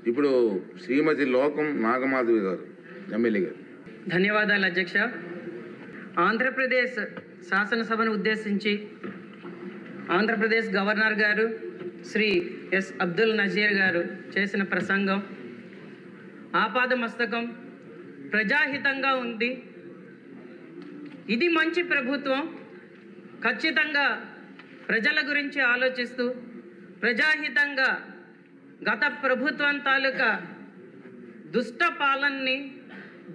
ఇప్పుడు శ్రీమతి లోకం నాగమాధవి గారు, ఎమ్మెల్యే గారు. ధన్యవాదాలు అధ్యక్ష. ఆంధ్రప్రదేశ్ శాసనసభను ఉద్దేశించి ఆంధ్రప్రదేశ్ గవర్నర్ గారు శ్రీ ఎస్ అబ్దుల్ నజీర్ గారు చేసిన ప్రసంగం ఆపాదమస్తకం, ప్రజాహితంగా ఉంది. ఇది మంచి ప్రభుత్వం, ఖచ్చితంగా ప్రజల గురించి ఆలోచిస్తూ ప్రజాహితంగా గత ప్రభుత్వం తాలూకా దుష్ట పాలనని,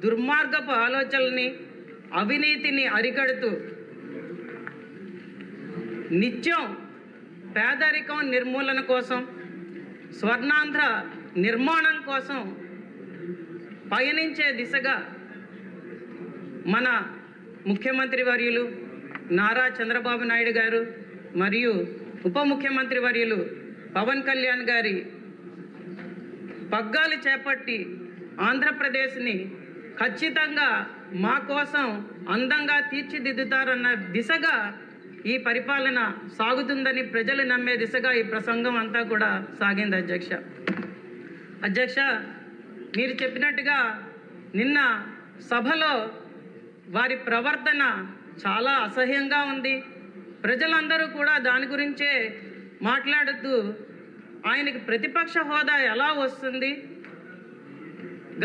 దుర్మార్గపు ఆలోచనల్ని, అవినీతిని అరికడుతూ నిత్యం పేదరికం నిర్మూలన కోసం, స్వర్ణాంధ్ర నిర్మాణం కోసం పయనించే దిశగా మన ముఖ్యమంత్రి వర్యులు నారా చంద్రబాబు నాయుడు గారు మరియు ఉప ముఖ్యమంత్రి వర్యులు పవన్ కళ్యాణ్ గారి పగ్గాలు చేపట్టి ఆంధ్రప్రదేశ్ని ఖచ్చితంగా మా కోసం అందంగా తీర్చిదిద్దుతారన్న దిశగా ఈ పరిపాలన సాగుతుందని ప్రజలు నమ్మే దిశగా ఈ ప్రసంగం అంతా కూడా సాగింది అధ్యక్ష. మీరు చెప్పినట్టుగా నిన్న సభలో వారి ప్రవర్తన చాలా అసహ్యంగా ఉంది. ప్రజలందరూ కూడా దాని గురించే మాట్లాడుతూ ఆయనకి ప్రతిపక్ష హోదా ఎలా వస్తుంది,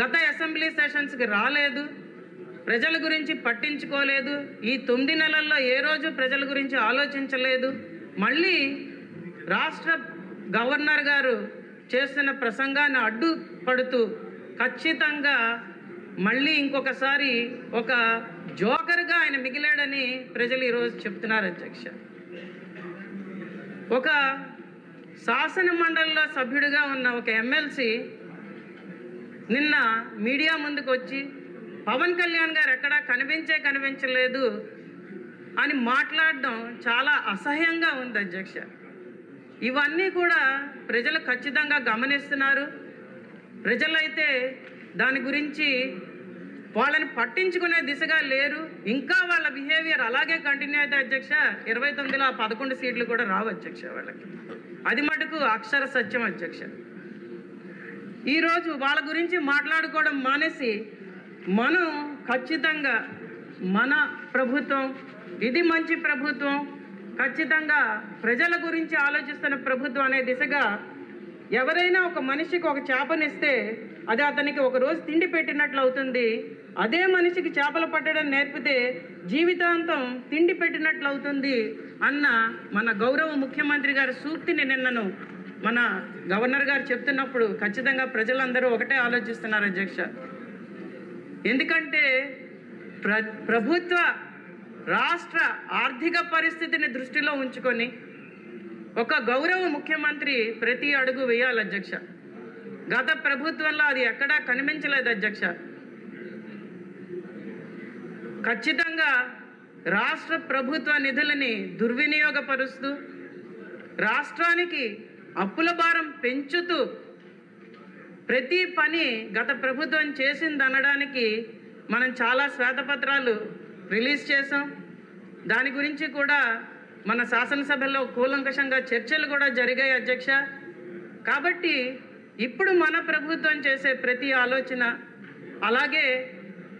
గత అసెంబ్లీ సెషన్స్కి రాలేదు, ప్రజల గురించి పట్టించుకోలేదు, ఈ 9 నెలల్లో ఏ రోజు ప్రజల గురించి ఆలోచించలేదు, మళ్ళీ రాష్ట్ర గవర్నర్ గారు చేస్తున్న ప్రసంగాన్ని అడ్డుపడుతూ ఖచ్చితంగా మళ్ళీ ఇంకొకసారి ఒక జోకర్గా ఆయన మిగిలాడని ప్రజలు ఈరోజు చెప్తున్నారు అధ్యక్ష. ఒక శాసన మండలిలో సభ్యుడిగా ఉన్న ఒక ఎమ్మెల్సీ నిన్న మీడియా ముందుకు వచ్చి పవన్ కళ్యాణ్ గారు ఎక్కడా కనిపించలేదు అని మాట్లాడడం చాలా అసహ్యంగా ఉంది అధ్యక్ష. ఇవన్నీ కూడా ప్రజలు ఖచ్చితంగా గమనిస్తున్నారు. ప్రజలైతే దాని గురించి వాళ్ళని పట్టించుకునే దిశగా లేరు. ఇంకా వాళ్ళ బిహేవియర్ అలాగే కంటిన్యూ అయితే అధ్యక్ష 29లో 11 సీట్లు కూడా రావు అధ్యక్ష వాళ్ళకి. అది మటుకు అక్షర సత్యం అధ్యక్ష. ఈరోజు వాళ్ళ గురించి మాట్లాడుకోవడం మానేసి మనం ఖచ్చితంగా మన ప్రభుత్వం ఇది మంచి ప్రభుత్వం, ఖచ్చితంగా ప్రజల గురించి ఆలోచిస్తున్న ప్రభుత్వం అనే దిశగా ఎవరైనా ఒక మనిషికి ఒక చేపనిస్తే అది అతనికి ఒక రోజు తిండి పెట్టినట్లు అవుతుంది. అదే మనిషికి చేపలు పట్టడం నేర్పితే జీవితాంతం తిండి పెట్టినట్లు అవుతుంది అన్న మన గౌరవ ముఖ్యమంత్రి గారి సూక్తిని నిన్నను మన గవర్నర్ గారు చెప్తున్నప్పుడు ఖచ్చితంగా ప్రజలందరూ ఒకటే ఆలోచిస్తున్నారు అధ్యక్ష. ఎందుకంటే ప్రభుత్వ రాష్ట్ర ఆర్థిక పరిస్థితిని దృష్టిలో ఉంచుకొని ఒక గౌరవ ముఖ్యమంత్రి ప్రతి అడుగు వేయాలి అధ్యక్ష. గత ప్రభుత్వంలో అది ఎక్కడా కనిపించలేదు అధ్యక్ష. ఖచ్చితంగా రాష్ట్ర ప్రభుత్వ నిధులని దుర్వినియోగపరుస్తూ రాష్ట్రానికి అప్పుల భారం పెంచుతూ ప్రతి పని గత ప్రభుత్వం చేసిందనడానికి మనం చాలా శ్వేతపత్రాలు రిలీజ్ చేసాం. దాని గురించి కూడా మన శాసనసభలో కూలంకషంగా చర్చలు కూడా జరిగాయి అధ్యక్ష. కాబట్టి ఇప్పుడు మన ప్రభుత్వం చేసే ప్రతి ఆలోచన, అలాగే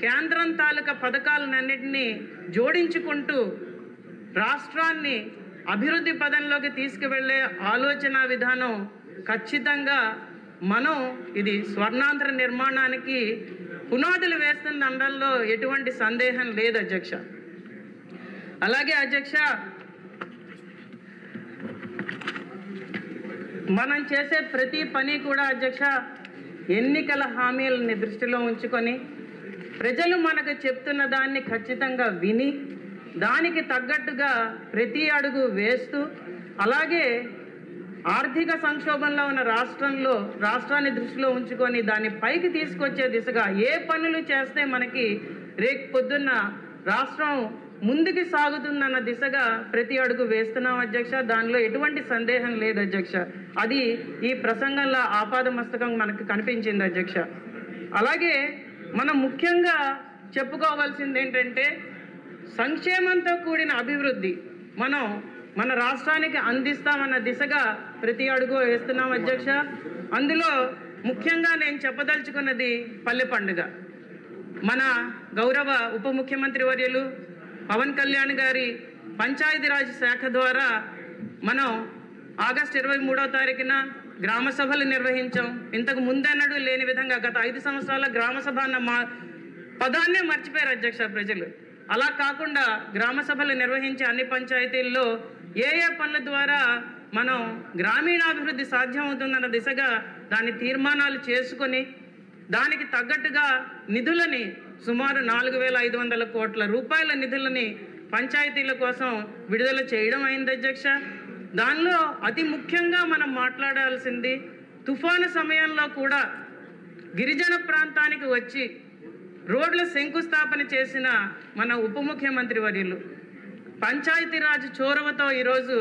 కేంద్రం తాలూకా పథకాలన్నింటినీ జోడించుకుంటూ రాష్ట్రాన్ని అభివృద్ధి పదంలోకి తీసుకువెళ్ళే ఆలోచన విధానం ఖచ్చితంగా మనం ఇది స్వర్ణాంధ్ర నిర్మాణానికి పునాదులు వేస్తున్న అనడంలో ఎటువంటి సందేహం లేదు అధ్యక్ష. అలాగే అధ్యక్ష, మనం చేసే ప్రతి పని కూడా అధ్యక్ష ఎన్నికల హామీలని దృష్టిలో ఉంచుకొని ప్రజలు మనకు చెప్తున్న దాన్ని ఖచ్చితంగా విని దానికి తగ్గట్టుగా ప్రతి అడుగు వేస్తూ, అలాగే ఆర్థిక సంక్షోభంలో ఉన్న రాష్ట్రాన్ని దృష్టిలో ఉంచుకొని దాన్ని పైకి తీసుకొచ్చే దిశగా ఏ పనులు చేస్తే మనకి రేపు పొద్దున్న రాష్ట్రం ముందుకు సాగుతుందన్న దిశగా ప్రతి అడుగు వేస్తున్నాం అధ్యక్ష. దానిలో ఎటువంటి సందేహం లేదు అధ్యక్ష. అది ఈ ప్రసంగంలో ఆపాదమస్తకం మనకు కనిపించింది అధ్యక్ష. అలాగే మనం ముఖ్యంగా చెప్పుకోవాల్సింది ఏంటంటే సంక్షేమంతో కూడిన అభివృద్ధి మనం మన రాష్ట్రానికి అందిస్తామన్న దిశగా ప్రతి అడుగు వేస్తున్నాం అధ్యక్ష. అందులో ముఖ్యంగా నేను చెప్పదలుచుకున్నది పల్లె పండుగ. మన గౌరవ ఉప ముఖ్యమంత్రి వర్యులు పవన్ కళ్యాణ్ గారి పంచాయతీరాజ్ శాఖ ద్వారా మనం ఆగస్టు 23వ తారీఖున గ్రామ సభలు నిర్వహించాం. ఇంతకు ముందెన్నడూ లేని విధంగా గత 5 సంవత్సరాల గ్రామ సభ అన్న పదాన్నే మర్చిపోయారు అధ్యక్ష ప్రజలు. అలా కాకుండా గ్రామ సభలు నిర్వహించే అన్ని పంచాయతీల్లో ఏ పనుల ద్వారా మనం గ్రామీణాభివృద్ధి సాధ్యమవుతుందన్న దిశగా దాని తీర్మానాలు చేసుకొని దానికి తగ్గట్టుగా నిధులని సుమారు 4,500 కోట్ల రూపాయల నిధులని పంచాయతీల కోసం విడుదల చేయడం అయింది అధ్యక్ష. దానిలో అతి ముఖ్యంగా మనం మాట్లాడాల్సింది తుఫాను సమయంలో కూడా గిరిజన ప్రాంతానికి వచ్చి రోడ్ల శంకుస్థాపన చేసిన మన ఉప ముఖ్యమంత్రి వర్యులు పంచాయతీరాజ్ చొరవతో ఈరోజు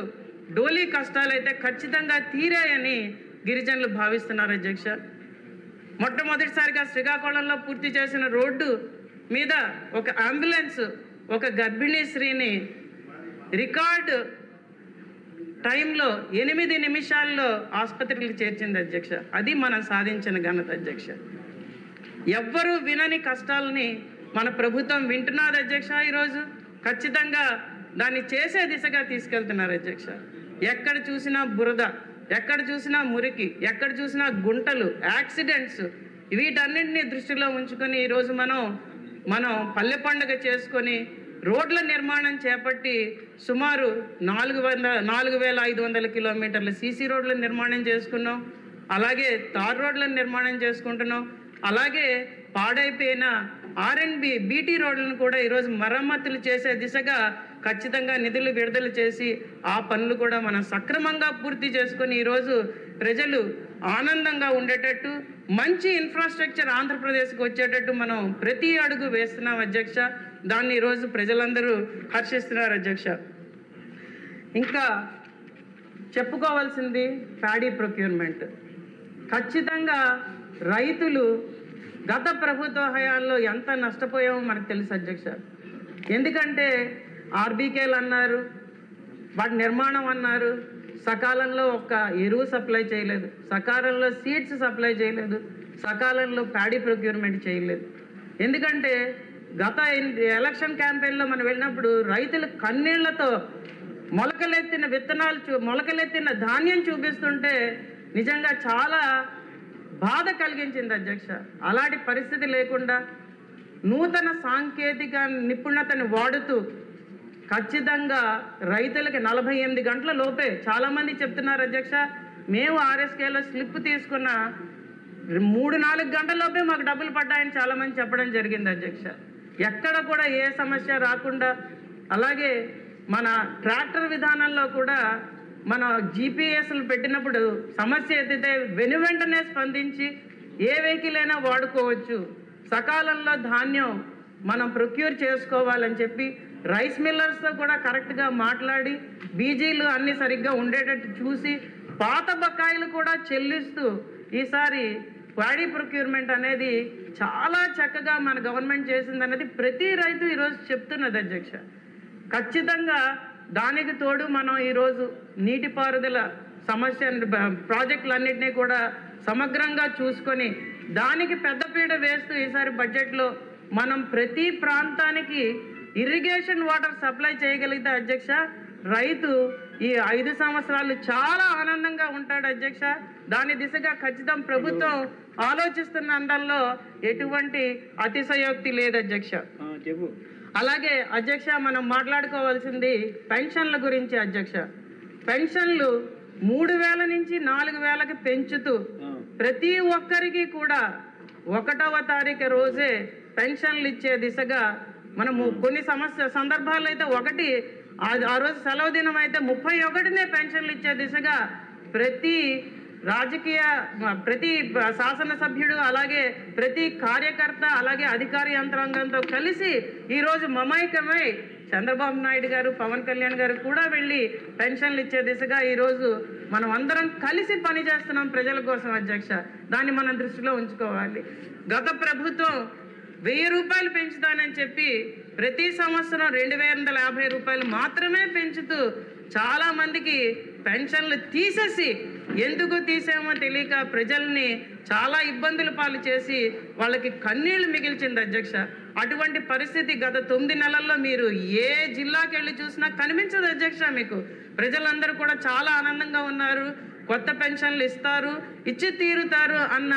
డోలీ కష్టాలైతే ఖచ్చితంగా తీరాయని గిరిజనులు భావిస్తున్నారు అధ్యక్ష. మొట్టమొదటిసారిగా శ్రీకాకుళంలో పూర్తి చేసిన రోడ్డు మీద ఒక అంబులెన్స్ ఒక గర్భిణీ స్త్రీని రికార్డు టైంలో 8 నిమిషాల్లో ఆసుపత్రికి చేర్చింది అధ్యక్ష. అది మనం సాధించిన ఘనత అధ్యక్ష. ఎవ్వరూ వినని కష్టాలని మన ప్రభుత్వం వింటున్నది అధ్యక్ష. ఈరోజు ఖచ్చితంగా దాన్ని చేసే దిశగా తీసుకెళ్తున్నారు అధ్యక్ష. ఎక్కడ చూసినా బురద, ఎక్కడ చూసినా మురికి, ఎక్కడ చూసినా గుంటలు, యాక్సిడెంట్స్, వీటన్నింటినీ దృష్టిలో ఉంచుకొని ఈరోజు మనం పల్లె పండుగ చేసుకొని రోడ్ల నిర్మాణం చేపట్టి సుమారు 4,500 కిలోమీటర్ల సీసీ రోడ్ల నిర్మాణం చేసుకున్నాం. అలాగే తార్ రోడ్లను నిర్మాణం చేసుకుంటున్నాం. అలాగే పాడైపోయిన R&B బీటీ రోడ్లను కూడా ఈరోజు మరమ్మతులు చేసే దిశగా ఖచ్చితంగా నిధులు విడుదల చేసి ఆ పనులు కూడా మనం సక్రమంగా పూర్తి చేసుకొని ఈరోజు ప్రజలు ఆనందంగా ఉండేటట్టు మంచి ఇన్ఫ్రాస్ట్రక్చర్ ఆంధ్రప్రదేశ్కి వచ్చేటట్టు మనం ప్రతి అడుగు వేస్తున్నాం అధ్యక్ష. దాన్ని ఈరోజు ప్రజలందరూ హర్షిస్తున్నారు అధ్యక్ష. ఇంకా చెప్పుకోవాల్సింది ప్యాడీ ప్రొక్యూర్మెంట్. ఖచ్చితంగా రైతులు గత ప్రభుత్వ హయాంలో ఎంత నష్టపోయామో మనకు తెలుసు అధ్యక్ష. ఎందుకంటే ఆర్బీకేలు అన్నారు, వాటి నిర్మాణం అన్నారు, సకాలంలో ఒక్క ఎరువు సప్లై చేయలేదు, సకాలంలో సీడ్స్ సప్లై చేయలేదు, సకాలంలో ప్యాడీ ప్రొక్యూర్మెంట్ చేయలేదు. ఎందుకంటే గత ఎలక్షన్ క్యాంపెయిన్లో మనం వెళ్ళినప్పుడు రైతులు కన్నీళ్లతో మొలకలెత్తిన విత్తనాలు మొలకలెత్తిన ధాన్యం చూపిస్తుంటే నిజంగా చాలా బాధ కలిగించింది అధ్యక్ష. అలాంటి పరిస్థితి లేకుండా నూతన సాంకేతిక నిపుణతను వాడుతూ ఖచ్చితంగా రైతులకి 48 గంటల లోపే, చాలామంది చెప్తున్నారు అధ్యక్ష, మేము RSKలో స్లిప్ తీసుకున్న 3-4 గంటల లోపే మాకు డబ్బులు పడ్డాయని చాలామంది చెప్పడం జరిగింది అధ్యక్ష. ఎక్కడ కూడా ఏ సమస్య రాకుండా, అలాగే మన ట్రాక్టర్ విధానంలో కూడా మన GPSలు పెట్టినప్పుడు సమస్య ఎత్తితే వెనువెంటనే స్పందించి ఏ వెహికల్ అయినా వాడుకోవచ్చు, సకాలంలో ధాన్యం మనం ప్రొక్యూర్ చేసుకోవాలని చెప్పి రైస్ మిల్లర్స్తో కూడా కరెక్ట్గా మాట్లాడి బీజీలు అన్నీ సరిగ్గా ఉండేటట్టు చూసి పాత బకాయిలు కూడా చెల్లిస్తూ ఈసారి ప్యాడీ ప్రొక్యూర్మెంట్ అనేది చాలా చక్కగా మన గవర్నమెంట్ చేసిందనేది ప్రతి రైతు ఈరోజు చెప్తున్నది అధ్యక్ష. ఖచ్చితంగా దానికి తోడు మనం ఈరోజు నీటిపారుదల సమస్య ప్రాజెక్టులన్నింటినీ కూడా సమగ్రంగా చూసుకొని దానికి పెద్దపీట వేస్తూ ఈసారి బడ్జెట్లో మనం ప్రతి ప్రాంతానికి ఇరిగేషన్ వాటర్ సప్లై చేయగలిగితే అధ్యక్ష రైతు ఈ 5 సంవత్సరాలు చాలా ఆనందంగా ఉంటాడు అధ్యక్ష. దాని దిశగా ఖచ్చితం ప్రభుత్వం ఆలోచిస్తున్న అండంలో ఎటువంటి అతిశయోక్తి లేదు అధ్యక్ష. అలాగే అధ్యక్ష మనం మాట్లాడుకోవాల్సింది పెన్షన్ల గురించి అధ్యక్ష. పెన్షన్లు 3,000 నుంచి 4,000కి పెంచుతూ ప్రతి ఒక్కరికి కూడా 1వ తారీఖు రోజే పెన్షన్లు ఇచ్చే దిశగా మనము కొన్ని సందర్భాల్లో అయితే ఆ రోజు సెలవు దినం అయితే 31నే పెన్షన్లు ఇచ్చే దిశగా ప్రతి శాసనసభ్యుడు అలాగే ప్రతి కార్యకర్త అలాగే అధికార యంత్రాంగంతో కలిసి ఈరోజు మమైకమై చంద్రబాబు నాయుడు గారు పవన్ కళ్యాణ్ గారు కూడా వెళ్ళి పెన్షన్లు ఇచ్చే దిశగా ఈరోజు మనం అందరం కలిసి పనిచేస్తున్నాం ప్రజల కోసం అధ్యక్ష. దాన్ని మనం దృష్టిలో ఉంచుకోవాలి. గత ప్రభుత్వం 1000 రూపాయలు పెంచుతానని చెప్పి ప్రతి సంవత్సరం 2,250 రూపాయలు మాత్రమే పెంచుతూ చాలా మందికి పెన్షన్లు తీసేసి ఎందుకు తీసామో తెలియక ప్రజల్ని చాలా ఇబ్బందులు పాలు చేసి వాళ్ళకి కన్నీళ్లు మిగిల్చింది అధ్యక్ష. అటువంటి పరిస్థితి గత 9 నెలల్లో మీరు ఏ జిల్లాకి వెళ్ళి చూసినా కనిపించదు అధ్యక్ష. మీకు ప్రజలందరూ కూడా చాలా ఆనందంగా ఉన్నారు, కొత్త పెన్షన్లు ఇస్తారు, ఇచ్చి తీరుతారు అన్న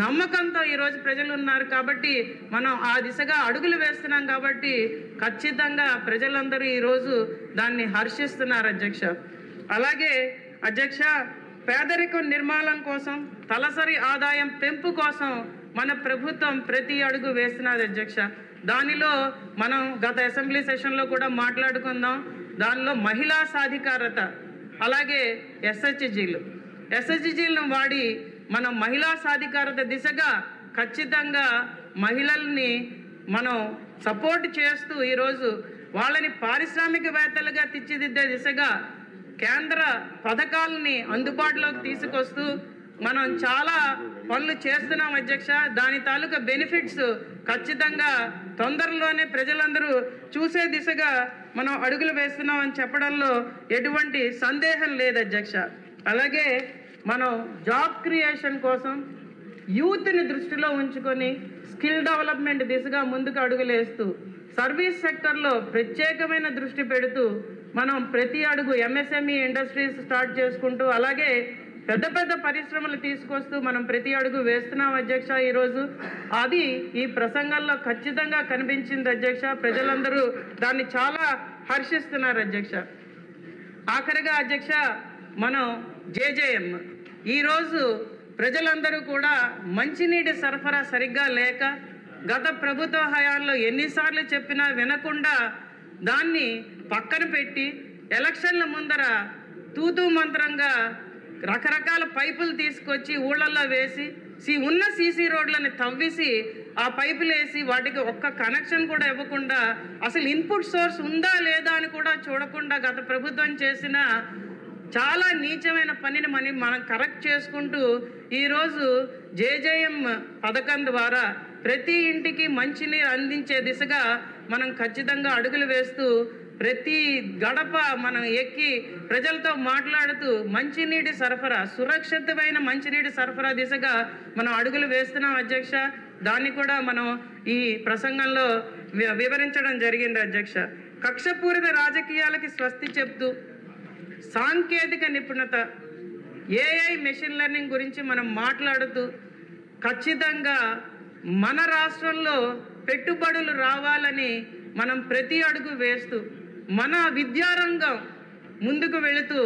నమ్మకంతో ఈరోజు ప్రజలు ఉన్నారు. కాబట్టి మనం ఆ దిశగా అడుగులు వేస్తున్నాం. కాబట్టి ఖచ్చితంగా ప్రజలందరూ ఈరోజు దాన్ని హర్షిస్తున్నారు అధ్యక్ష. అలాగే అధ్యక్ష, పేదరికం నిర్మూలన కోసం, తలసరి ఆదాయం పెంపు కోసం మన ప్రభుత్వం ప్రతి అడుగు వేస్తున్నది అధ్యక్ష. దానిలో మనం గత అసెంబ్లీ సెషన్లో కూడా మాట్లాడుకుందాం. దానిలో మహిళా సాధికారత, అలాగే ఎస్హెచ్జీలను వాడి మనం మహిళా సాధికారత దిశగా ఖచ్చితంగా మహిళల్ని మనం సపోర్ట్ చేస్తూ ఈరోజు వాళ్ళని పారిశ్రామికవేత్తలుగా తీర్చిదిద్దే దిశగా కేంద్ర పథకాలని అందుబాటులోకి తీసుకొస్తూ మనం చాలా పనులు చేస్తున్నాం అధ్యక్ష. దాని తాలూకా బెనిఫిట్స్ ఖచ్చితంగా తొందరలోనే ప్రజలందరూ చూసే దిశగా మనం అడుగులు వేస్తున్నామని చెప్పడంలో ఎటువంటి సందేహం లేదు అధ్యక్ష. అలాగే మనం జాబ్ క్రియేషన్ కోసం యూత్ని దృష్టిలో ఉంచుకొని స్కిల్ డెవలప్మెంట్ దిశగా ముందుకు అడుగులేస్తూ సర్వీస్ సెక్టర్లో ప్రత్యేకమైన దృష్టి పెడుతూ మనం ప్రతి అడుగు ఎంఎస్ఎంఈ ఇండస్ట్రీస్ స్టార్ట్ చేసుకుంటూ, అలాగే పెద్ద పెద్ద పరిశ్రమలు తీసుకొస్తూ మనం ప్రతి అడుగు వేస్తున్నాం అధ్యక్ష. ఈరోజు అది ఈ ప్రసంగంలో ఖచ్చితంగా కనిపించింది అధ్యక్ష. ప్రజలందరూ దాన్ని చాలా హర్షిస్తున్నారు అధ్యక్ష. ఆఖరిగా అధ్యక్ష, మనం జేజేఎం ఈరోజు ప్రజలందరూ కూడా మంచినీటి సరఫరా సరిగ్గా లేక గత ప్రభుత్వ హయాంలో ఎన్నిసార్లు చెప్పినా వినకుండా దాన్ని పక్కన పెట్టి ఎలక్షన్ల ముందర తూతూ మంత్రంగా రకరకాల పైపులు తీసుకొచ్చి ఊళ్ళల్లో వేసి ఉన్న సీసీ రోడ్లని తవ్వేసి ఆ పైపులు వేసి వాటికి ఒక్క కనెక్షన్ కూడా ఇవ్వకుండా, అసలు ఇన్పుట్ సోర్స్ ఉందా లేదా అని కూడా చూడకుండా గత ప్రభుత్వం చేసిన చాలా నీచమైన పనిని మనం కరెక్ట్ చేసుకుంటూ ఈరోజు జేజేఎం పథకం ద్వారా ప్రతి ఇంటికి మంచినీరు అందించే దిశగా మనం ఖచ్చితంగా అడుగులు వేస్తూ ప్రతి గడప మనం ఎక్కి ప్రజలతో మాట్లాడుతూ మంచినీటి సరఫరా, సురక్షితమైన మంచినీటి సరఫరా దిశగా మనం అడుగులు వేస్తున్నాం అధ్యక్ష. దాన్ని కూడా మనం ఈ ప్రసంగంలో వివరించడం జరిగింది అధ్యక్ష. కక్షపూరిత రాజకీయాలకి స్వస్తి చెప్తూ సాంకేతిక నిపుణత, ఏఐ మెషిన్ లెర్నింగ్ గురించి మనం మాట్లాడుతూ ఖచ్చితంగా మన రాష్ట్రంలో పెట్టుబడులు రావాలని మనం ప్రతి అడుగు వేస్తూ మన విద్యారంగం ముందుకు వెళుతూ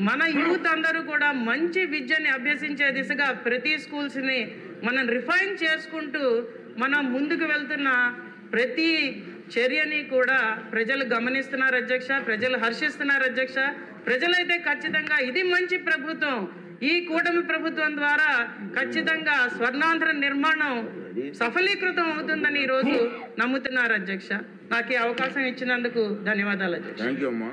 మన యూత్ అందరూ కూడా మంచి విద్యని అభ్యసించే దిశగా ప్రతి స్కూల్స్ని మనం రిఫైన్ చేసుకుంటూ మనం ముందుకు వెళ్తున్న ప్రతి చర్యని కూడా ప్రజలు గమనిస్తున్నారు అధ్యక్ష. ప్రజలు హర్షిస్తున్నారు అధ్యక్ష. ప్రజలైతే ఖచ్చితంగా ఇది మంచి ప్రభుత్వం, ఈ కూటమి ప్రభుత్వం ద్వారా ఖచ్చితంగా స్వర్ణాంధ్ర నిర్మాణం సఫలీకృతం అవుతుందని ఈరోజు నమ్ముతున్నారు అధ్యక్ష. నాకు ఈ అవకాశం ఇచ్చినందుకు ధన్యవాదాలు అధ్యక్ష. థ్యాంక్ యూ అమ్మా.